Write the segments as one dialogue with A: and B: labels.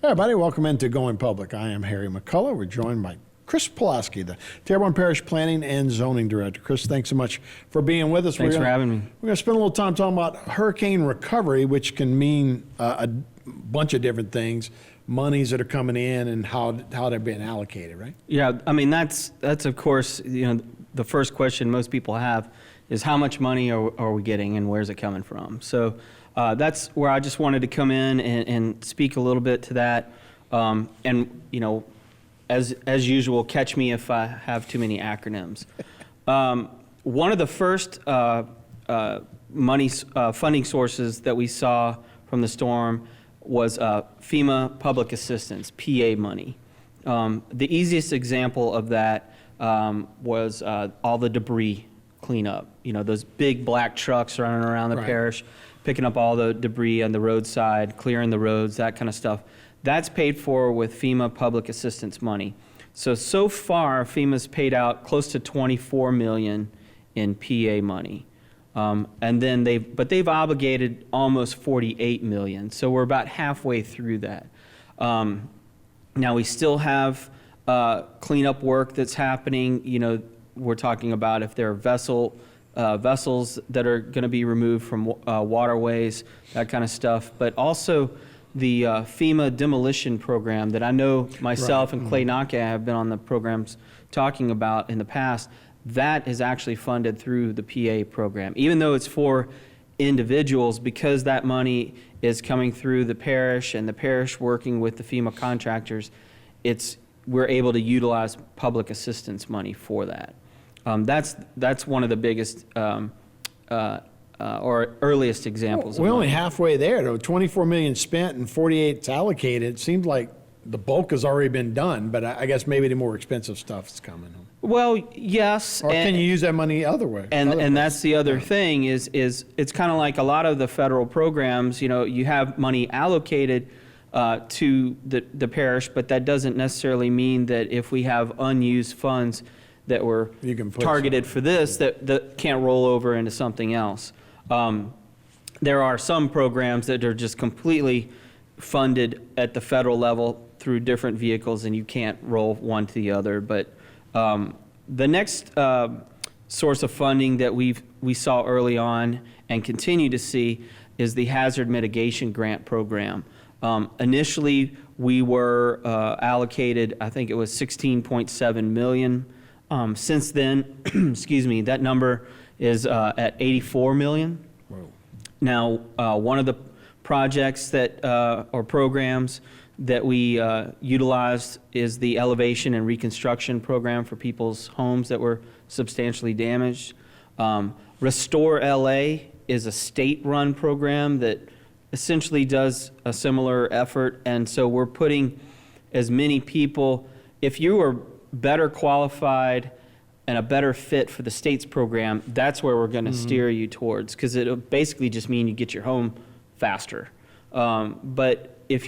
A: Hey everybody, welcome into Going Public. I am Harry McCullough. We're joined by Chris Pulaski, the Terrebonne Parish Planning and Zoning Director. Chris, thanks so much for being with us.
B: Thanks for having me.
A: We're going to spend a little time talking about hurricane recovery, which can mean a bunch of different things, monies that are coming in and how they're being allocated, right?
B: Yeah, I mean, that's of course, the first question most people have is how much money are we getting and where's it coming from? So that's where I just wanted to come in and speak a little bit to that. As usual, catch me if I have too many acronyms. One of the first funding sources that we saw from the storm was FEMA public assistance, PA money. The easiest example of that was all the debris cleanup. Those big black trucks running around the parish, picking up all the debris on the roadside, clearing the roads, that kind of stuff. That's paid for with FEMA public assistance money. So far, FEMA's paid out close to $24 million in PA money. And then they've obligated almost $48 million. So we're about halfway through that. Now we still have cleanup work that's happening. We're talking about if there are vessels that are going to be removed from waterways, that kind of stuff. But also the FEMA demolition program that I know myself and Clay Naka have been on the programs talking about in the past, that is actually funded through the PA program. Even though it's for individuals, because that money is coming through the parish and the parish working with the FEMA contractors, we're able to utilize public assistance money for that. That's one of the biggest or earliest examples.
A: We're only halfway there, though. 24 million spent and 48 48 It seems like the bulk has already been done, but I guess maybe the more expensive stuff is coming.
B: Well, yes.
A: Or can you use that money other way?
B: And that's the other thing is it's kind of like a lot of the federal programs. You have money allocated to the parish, but that doesn't necessarily mean that if we have unused funds that were targeted for this, that can't roll over into something else. There are some programs that are just completely funded at the federal level through different vehicles, and you can't roll one to the other. But the next source of funding that we saw early on and continue to see is the Hazard Mitigation Grant Program. Initially, we were allocated, I think it was $16.7 million. Since then, excuse me, that number is at $84 million.
A: Whoa. Now,
B: one of the projects or programs that we utilized is the elevation and reconstruction program for people's homes that were substantially damaged. Restore LA is a state-run program that essentially does a similar effort, and so we're putting as many people, if you are better qualified and a better fit for the state's program, that's where we're going to steer you towards, because it'll basically just mean you get your home faster. But if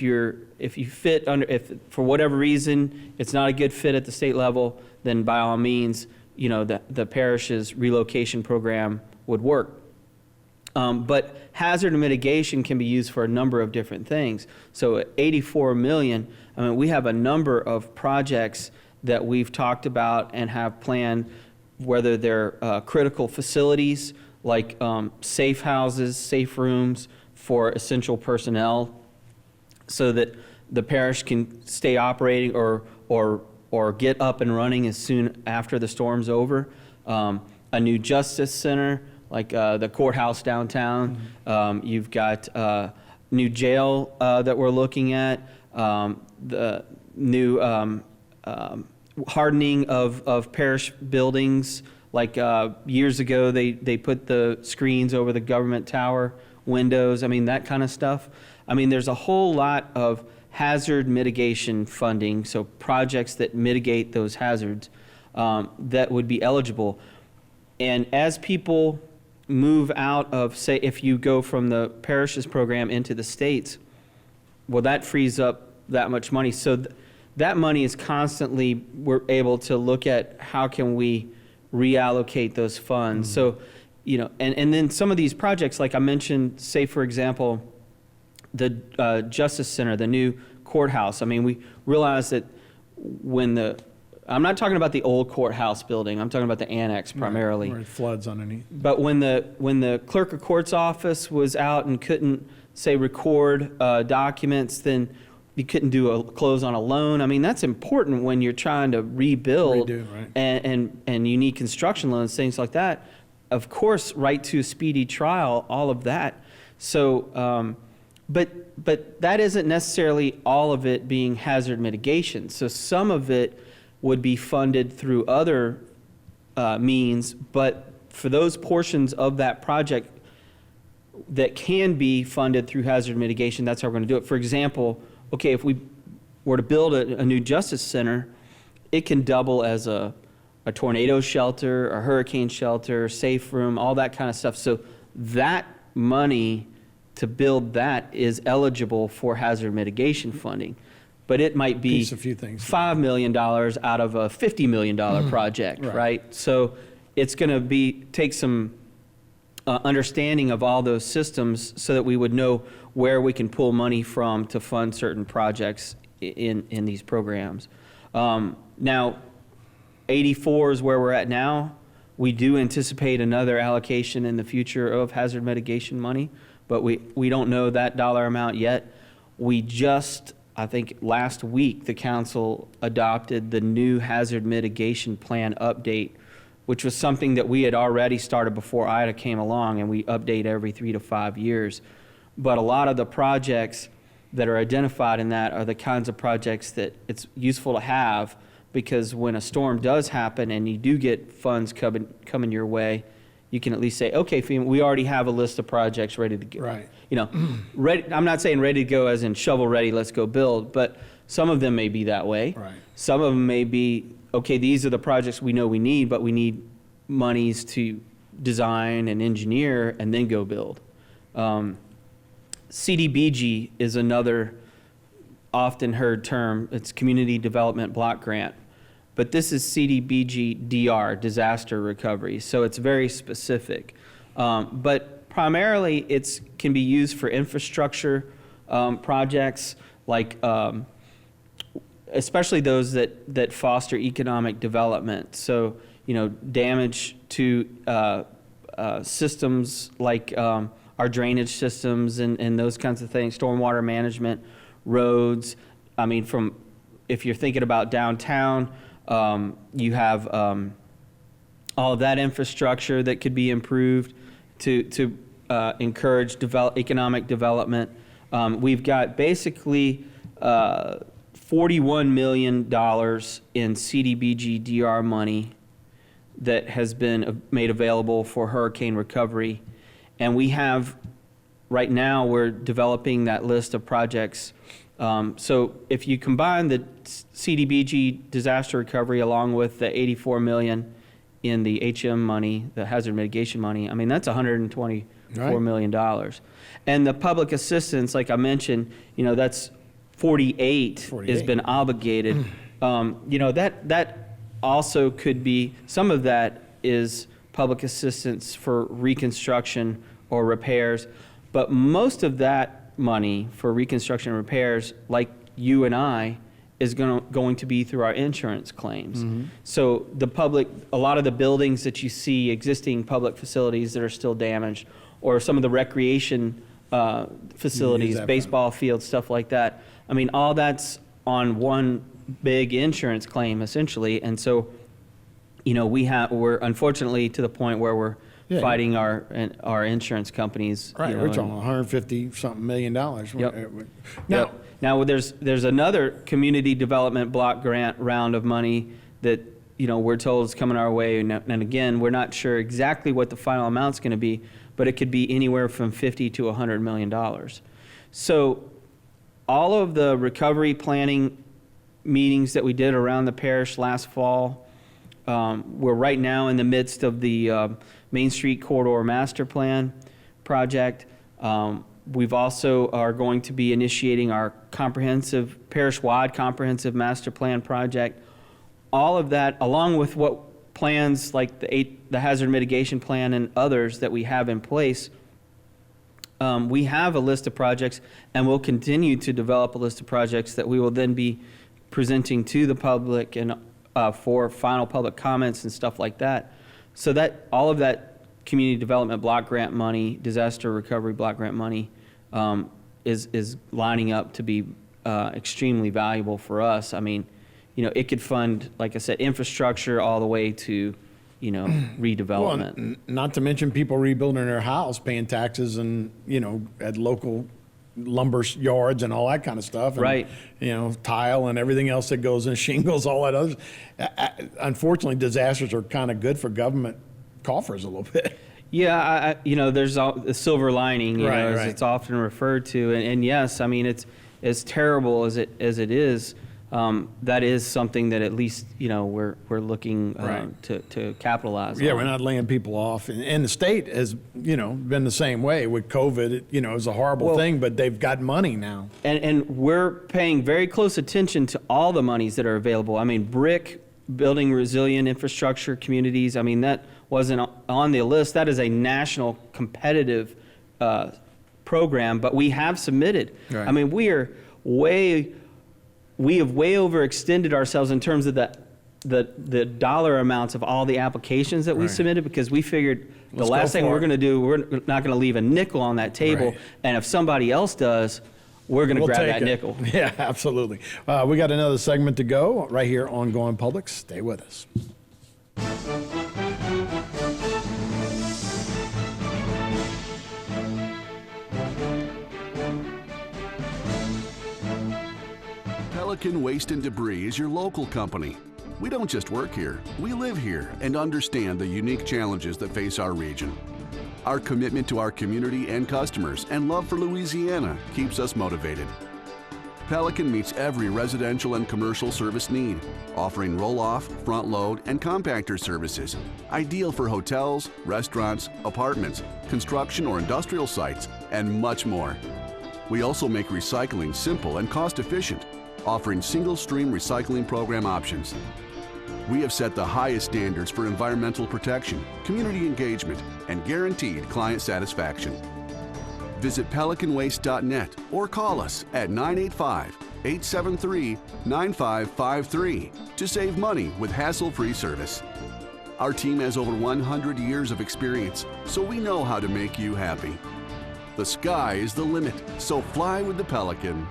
B: for whatever reason it's not a good fit at the state level, then by all means, the parish's relocation program would work. But hazard mitigation can be used for a number of different things. So at $84 million, we have a number of projects that we've talked about and have planned, whether they're critical facilities like safe houses, safe rooms for essential personnel, so that the parish can stay operating or get up and running as soon after the storm's over. A new justice center like the courthouse downtown. You've got new jail that we're looking at, the new hardening of parish buildings. Like years ago, they put the screens over the government tower windows. That kind of stuff. There's a whole lot of hazard mitigation funding, so projects that mitigate those hazards that would be eligible. And as people move out of, say, if you go from the parish's program into the state's, well, that frees up that much money. So that money is constantly, we're able to look at how can we reallocate those funds. So, and then some of these projects, like I mentioned, say, for example, the Justice Center, the new courthouse. I mean, we realize that I'm not talking about the old courthouse building, I'm talking about the annex primarily.
A: Where it floods underneath.
B: But when the clerk of court's office was out and couldn't, say, record documents, then you couldn't do a close on a loan. I mean, that's important when you're trying to rebuild.
A: Redo, right.
B: and you need construction loans, things like that. Of course, right to a speedy trial, all of that. So, but that isn't necessarily all of it being hazard mitigation. So some of it would be funded through other means, but for those portions of that project that can be funded through hazard mitigation, that's how we're going to do it. For example, okay, if we were to build a new Justice Center, it can double as a tornado shelter, a hurricane shelter, safe room, all that kind of stuff. So that money to build that is eligible for hazard mitigation funding. But it might be
A: Piece a few things.
B: $5 million out of a $50 million project, right? So it's going to take some understanding of all those systems so that we would know where we can pull money from to fund certain projects in these programs. Now, 84 is where we're at now. We do anticipate another allocation in the future of hazard mitigation money, but we don't know that dollar amount yet. We just, I think last week, the council adopted the new hazard mitigation plan update, which was something that we had already started before IDA came along, and we update every 3 to 5 years. But a lot of the projects that are identified in that are the kinds of projects that it's useful to have, because when a storm does happen and you do get funds coming your way, you can at least say, okay, FEMA, we already have a list of projects ready to go.
A: Right.
B: You know, ready, I'm not saying ready to go as in shovel ready, let's go build, but some of them may be that way.
A: Right.
B: Some of them may be, okay, these are the projects we know we need, but we need monies to design and engineer and then go build. CDBG is another often heard term. It's Community Development Block Grant. But this is CDBG DR, disaster recovery, so it's very specific. But primarily, it can be used for infrastructure projects, like especially those that foster economic development. So, you know, damage to systems like our drainage systems and those kinds of things, stormwater management, roads. I mean, if you're thinking about downtown, you have all of that infrastructure that could be improved to encourage economic development. We've got basically $41 million in CDBG DR money that has been made available for hurricane recovery. And we have, right now, we're developing that list of projects. So if you combine the CDBG disaster recovery along with the $84 million in the HM money, the hazard mitigation money, I mean, that's $124 million. And the public assistance, like I mentioned, you know, that's 48 has been obligated. You know, that also could be, some of that is public assistance for reconstruction or repairs, but most of that money for reconstruction and repairs, like you and I, is going to be through our insurance claims. Mm-hmm. So a lot of the buildings that you see, existing public facilities that are still damaged, or some of the recreation facilities, baseball fields, stuff like that, I mean, all that's on one big insurance claim, essentially. And so, you know, we're unfortunately to the point where we're fighting our insurance companies.
A: Right,
B: you know,
A: we're talking $150-something million.
B: Yep. Now there's another community development block grant round of money that, you know, we're told is coming our way. And again, we're not sure exactly what the final amount's going to be, but it could be anywhere from $50 to $100 million. So all of the recovery planning meetings that we did around the parish last fall, we're right now in the midst of the Main Street Corridor Master Plan project. We've also are going to be initiating our parish-wide comprehensive master plan project. All of that, along with what plans like the hazard mitigation plan and others that we have in place, We have a list of projects, and we'll continue to develop a list of projects that we will then be presenting to the public and for final public comments and stuff like that. So that all of that community development block grant money, disaster recovery block grant money, is lining up to be extremely valuable for us. I mean, it could fund, like I said, infrastructure all the way to, redevelopment.
A: Well, not to mention people rebuilding their house, paying taxes and, at local lumber yards and all that kind of stuff. And,
B: Right.
A: Tile and everything else that goes in, shingles, all that other. Unfortunately, disasters are kind of good for government coffers a little bit.
B: Yeah, there's a silver lining,
A: Right,
B: as
A: right.
B: it's often referred to, and yes, I mean, it's as terrible as it is. That is something that at least we're looking
A: Right.
B: to capitalize
A: Yeah,
B: on.
A: we're not laying people off. And the state has, been the same way with COVID. It was a horrible
B: Well-
A: thing, but they've got money now.
B: And we're paying very close attention to all the monies that are available. I mean, BRIC, Building Resilient Infrastructure Communities, I mean, that wasn't on the list. That is a national competitive program, but we have submitted.
A: Right.
B: I mean, we have way overextended ourselves in terms of the dollar amounts of all the applications that we
A: Right.
B: submitted, because we figured the
A: Let's go
B: last thing
A: for
B: we're
A: it.
B: going to do, we're not going to leave a nickel on that table.
A: Right.
B: And if somebody else does, we're going to
A: We'll
B: grab
A: take
B: that
A: it.
B: nickel.
A: Yeah, absolutely. We got another segment to go right here on Going Public. Stay with us.
C: Pelican Waste and Debris is your local company. We don't just work here, we live here and understand the unique challenges that face our region. Our commitment to our community and customers and love for Louisiana keeps us motivated. Pelican meets every residential and commercial service need, offering roll-off, front-load, and compactor services, ideal for hotels, restaurants, apartments, construction or industrial sites, and much more. We also make recycling simple and cost-efficient, offering single-stream recycling program options. We have set the highest standards for environmental protection, community engagement, and guaranteed client satisfaction. Visit pelicanwaste.net or call us at 985-873-9553 to save money with hassle-free service. Our team has over 100 years of experience, so we know how to make you happy. The sky is the limit, so fly with the Pelican.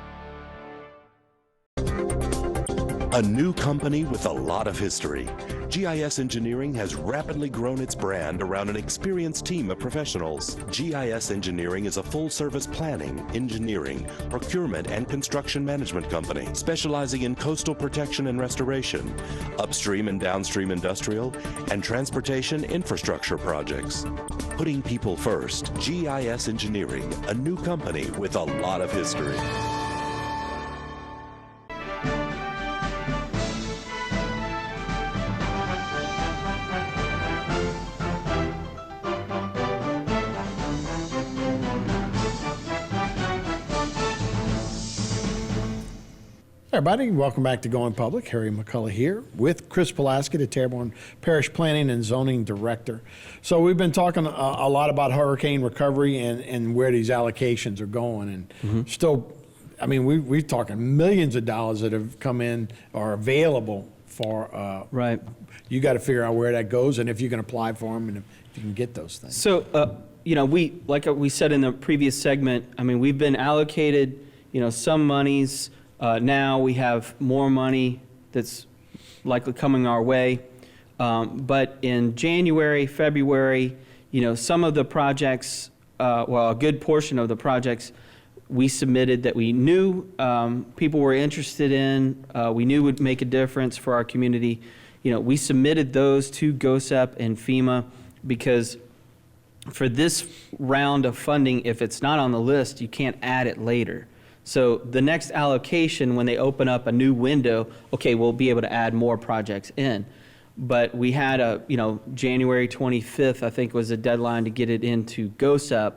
D: A new company with a lot of history, GIS Engineering has rapidly grown its brand around an experienced team of professionals. GIS Engineering is a full-service planning, engineering, procurement, and construction management company specializing in coastal protection and restoration, upstream and downstream industrial, and transportation infrastructure projects. Putting people first, GIS Engineering, a new company with a lot of history.
A: Hey everybody, welcome back to Going Public. Harry McCullough here with Chris Pulaski, the Terrebonne Parish Planning and Zoning Director. So we've been talking a lot about hurricane recovery and where these allocations are going. And still, I mean, we're talking millions of dollars that have come in or available for.
B: Right.
A: You got to figure out where that goes and if you can apply for them and if you can get those things.
B: So, like we said in the previous segment, I mean, we've been allocated, some monies. Now we have more money that's likely coming our way. But in January, February, some of the projects, a good portion of the projects we submitted that we knew people were interested in, we knew would make a difference for our community. We submitted those to GOSEP and FEMA because for this round of funding, if it's not on the list, you can't add it later. So the next allocation, when they open up a new window, okay, we'll be able to add more projects in. But we had January 25th, I think, was the deadline to get it into GOSEP,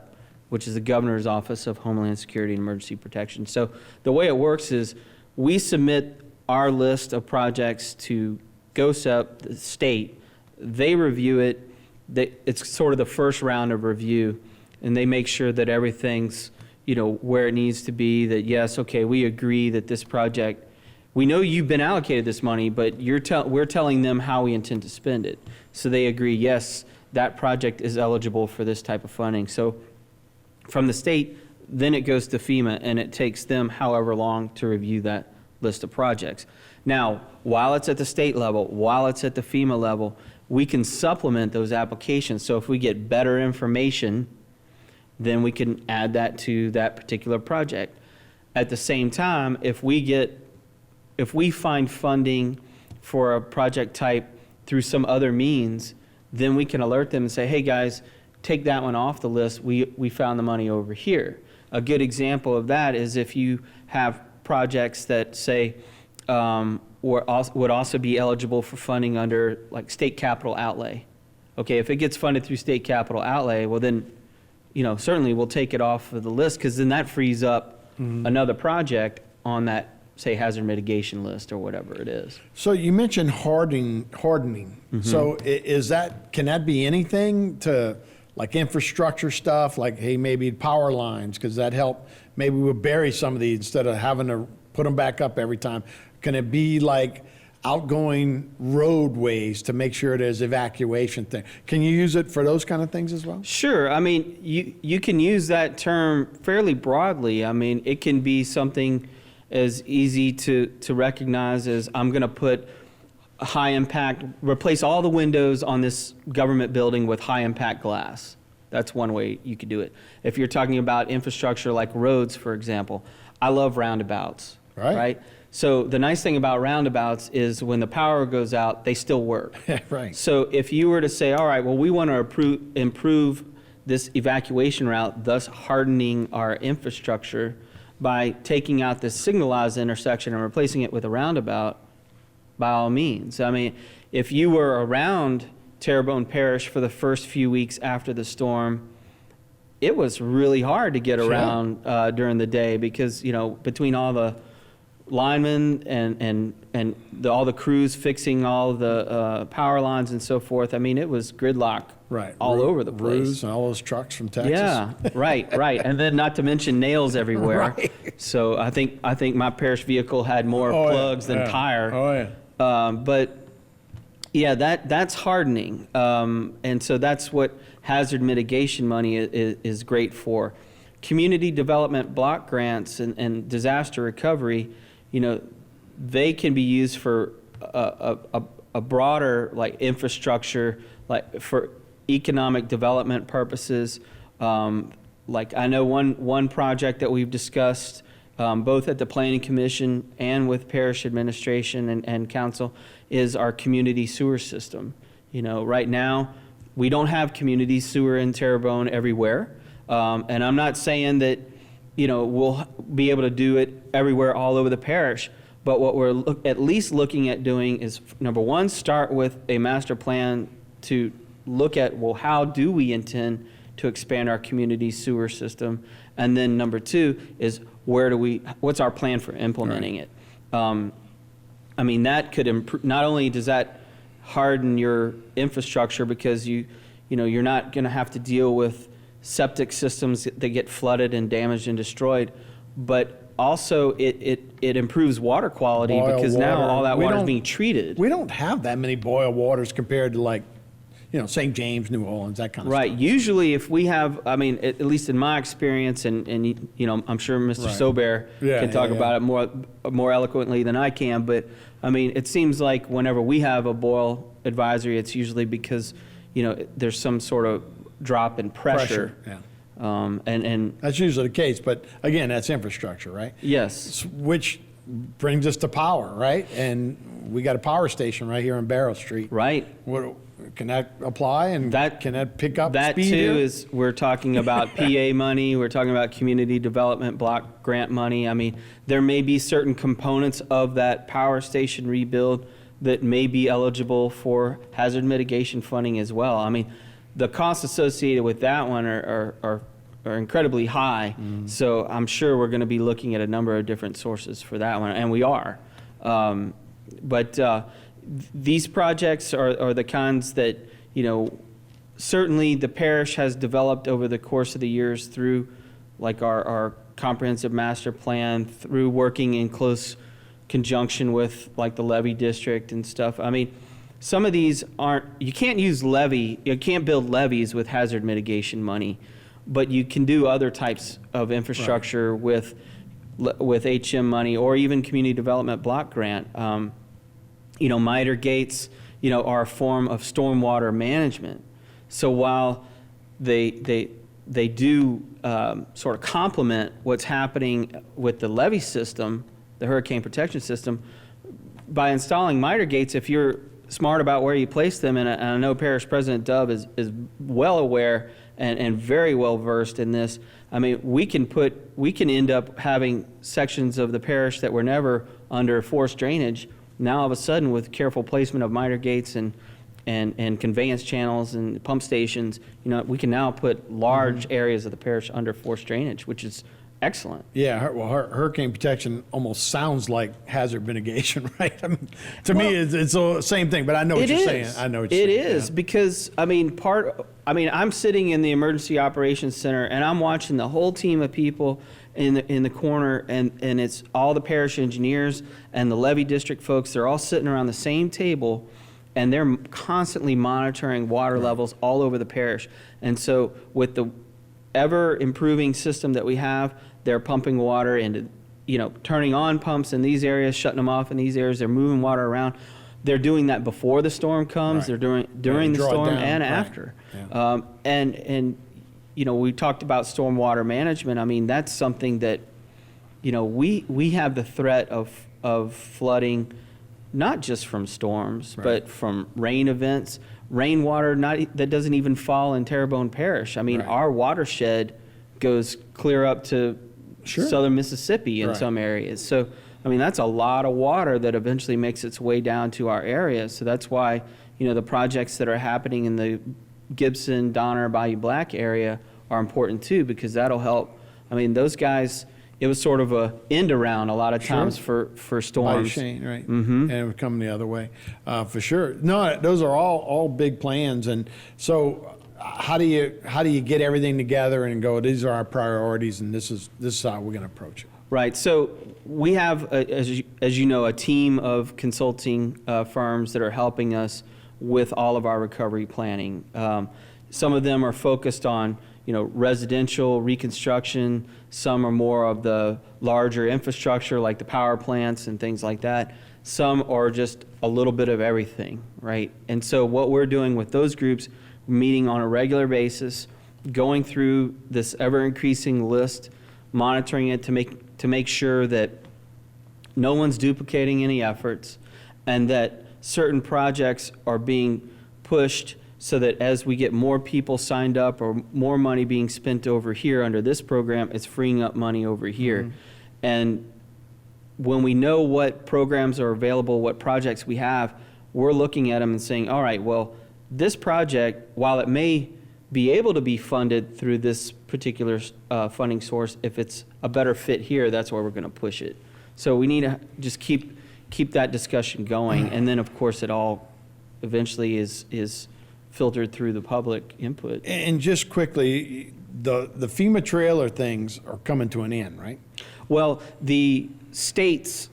B: which is the Governor's Office of Homeland Security and Emergency Protection. So the way it works is we submit our list of projects to GOSEP, the state. They review it. It's sort of the first round of review. and they make sure that everything's, where it needs to be, that yes, okay, we agree that this project, we know you've been allocated this money, but we're telling them how we intend to spend it. So they agree, yes, that project is eligible for this type of funding. So from the state, then it goes to FEMA, and it takes them however long to review that list of projects. Now, while it's at the state level, while it's at the FEMA level, we can supplement those applications. So if we get better information, then we can add that to that particular project. At the same time, if we find funding for a project type through some other means, then we can alert them and say, hey guys, take that one off the list. We found the money over here. A good example of that is if you have projects that say would also be eligible for funding under like state capital outlay. Okay, if it gets funded through state capital outlay, well then, certainly we'll take it off of the list, because then that frees up another project on that, say, hazard mitigation list or whatever it is.
A: So you mentioned hardening. So can that be anything to like infrastructure stuff, like, hey, maybe power lines, because that help, maybe we'll bury some of these instead of having to put them back up every time. Can it be like outgoing roadways to make sure there's evacuation thing? Can you use it for those kind of things as well?
B: Sure. I mean, you can use that term fairly broadly. I mean, it can be something as easy to recognize as I'm going to put high impact, replace all the windows on this government building with high impact glass. That's one way you could do it. If you're talking about infrastructure like roads, for example, I love roundabouts, right? So the nice thing about roundabouts is when the power goes out, they still work.
A: Right.
B: So if you were to say, all right, well, we want to improve this evacuation route, thus hardening our infrastructure by taking out this signalized intersection and replacing it with a roundabout, by all means. I mean, if you were around Terrebonne Parish for the first few weeks after the storm, it was really hard to get around during the day because, between all the linemen and all the crews fixing all the power lines and so forth, I mean, it was gridlock all over the place.
A: Roofs and all those trucks from Texas.
B: Yeah, right. And then not to mention nails everywhere.
A: Right.
B: So I think my parish vehicle had more plugs than tire.
A: Oh, yeah.
B: But yeah, that's hardening. And so that's what hazard mitigation money is great for. Community development block grants and disaster recovery, they can be used for a broader like infrastructure, like for economic development purposes. Like I know one project that we've discussed both at the Planning Commission and with Parish Administration and Council is our community sewer system. Right now we don't have community sewer in Terrebonne everywhere, and I'm not saying that we'll be able to do it everywhere all over the parish, but what we're at least looking at doing is, number one, start with a master plan to look at, well, how do we intend to expand our community sewer system? And then number two is what's our plan for implementing it? I mean, that could improve, not only does that harden your infrastructure because you're not going to have to deal with septic systems that get flooded and damaged and destroyed, but also it improves water quality because now all that water is being treated.
A: We don't have that many boil waters compared to like, St. James, New Orleans, that kind of stuff.
B: Right. Usually if we have, I mean, at least in my experience, and I'm sure Mr. Sobear can talk about it more eloquently than I can, but I mean, it seems like whenever we have a boil advisory, it's usually because, there's some sort of drop in pressure. And
A: that's usually the case, but again, that's infrastructure, right?
B: Yes.
A: Which brings us to power, right? And we got a power station right here on Barrow Street.
B: Right.
A: Can that apply, and can that pick up
B: that
A: speed
B: too
A: here?
B: Is we're talking about PA money, we're talking about community development block grant money. I mean, there may be certain components of that power station rebuild that may be eligible for hazard mitigation funding as well. I mean, the costs associated with that one are incredibly high. So I'm sure we're going to be looking at a number of different sources for that one, and we are. But these projects are the kinds that, certainly the parish has developed over the course of the years through like our comprehensive master plan, through working in close conjunction with like the levee district and stuff. I mean, some of these you can't build levees with hazard mitigation money, but you can do other types of infrastructure with HM money or even community development block grant. Miter gates, are a form of stormwater management. So while they do sort of complement what's happening with the levee system, the hurricane protection system, by installing miter gates, if you're smart about where you place them, and I know Parish President Dove is well aware and very well versed in this. I mean, we can end up having sections of the parish that were never under forced drainage. Now all of a sudden, with careful placement of miter gates and conveyance channels and pump stations, we can now put large areas of the parish under forced drainage, which is excellent.
A: Yeah, well, hurricane protection almost sounds like hazard mitigation, right? I mean, to me, it's the same thing, but I know what you're saying. I know what you're saying.
B: It is, because, I'm sitting in the Emergency Operations Center, and I'm watching the whole team of people in the corner, and it's all the parish engineers and the levee district folks. They're all sitting around the same table, and they're constantly monitoring water levels all over the parish. And so with the ever improving system that we have, they're pumping water into, turning on pumps in these areas, shutting them off in these areas. They're moving water around. They're doing that before the storm comes.
A: Right.
B: They're doing during the storm and
A: right.
B: after.
A: Yeah.
B: And we talked about stormwater management. I mean, that's something that, we have the threat of flooding, not just from storms, but from rain events, rainwater that doesn't even fall in Terrebonne Parish. I mean, our watershed goes clear up to southern Mississippi in some areas. So, I mean, that's a lot of water that eventually makes its way down to our area. So that's why, the projects that are happening in the Gibson, Donner, Bayou Black area are important too, because that'll help. I mean, those guys, it was sort of a end around a lot of times for storms.
A: Shane, right? And it would come the other way, for sure. No, those are all big plans. And so, how do you get everything together and go, these are our priorities, and this is how we're going to approach it?
B: Right. So we have, as you know, a team of consulting firms that are helping us with all of our recovery planning. Some of them are focused on residential reconstruction. Some are more of the larger infrastructure like the power plants and things like that. Some are just a little bit of everything, right? And so what we're doing with those groups, meeting on a regular basis, going through this ever-increasing list, monitoring it to make sure that no one's duplicating any efforts, and that certain projects are being pushed so that as we get more people signed up or more money being spent over here under this program, it's freeing up money over here. And when we know what programs are available, what projects we have, we're looking at them and saying, all right, well, this project, while it may be able to be funded through this particular funding source, if it's a better fit here, that's where we're going to push it. So we need to just keep that discussion going. And then, of course, it all eventually is filtered through the public input.
A: And just quickly, the FEMA trailer things are coming to an end, right?
B: Well, the state's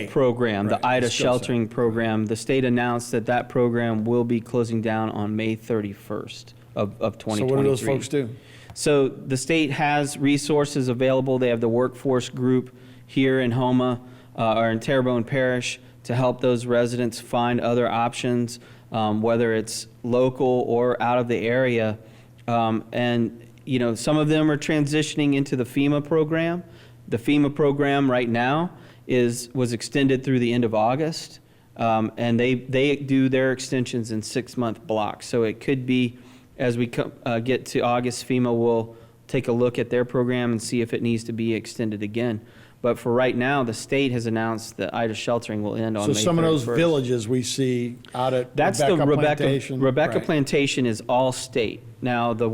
B: program, the Ida sheltering program, the state announced that program will be closing down on May 31st of 2023.
A: So what do those folks do?
B: So the state has resources available. They have the workforce group here in Houma or in Terrebonne Parish to help those residents find other options, whether it's local or out of the area. And some of them are transitioning into the FEMA program. The FEMA program right now was extended through the end of August, and they do their extensions in 6-month blocks. So it could be, as we get to August, FEMA will take a look at their program and see if it needs to be extended again. But for right now, the state has announced that Ida sheltering will end on May 31st.
A: So some of those villages we see out at
B: That's
A: Rebecca
B: the
A: Plantation.
B: Rebecca Plantation is all state. Now the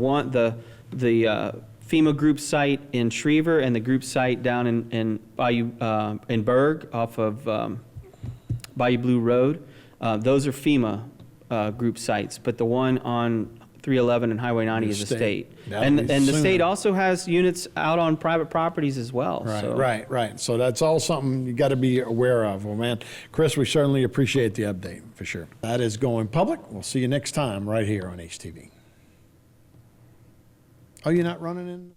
B: FEMA group site in Schriever and the group site down in Bayou in Berg off of Bayou Blue Road, those are FEMA group sites. But the one on 311 and Highway 90 is a state. And the
A: sooner.
B: state also has units out on private properties as well.
A: Right,
B: so.
A: right. So that's all something you got to be aware of. Well, man, Chris, we certainly appreciate the update for sure. That is Going Public. We'll see you next time right here on HTV. Oh, you're not running in?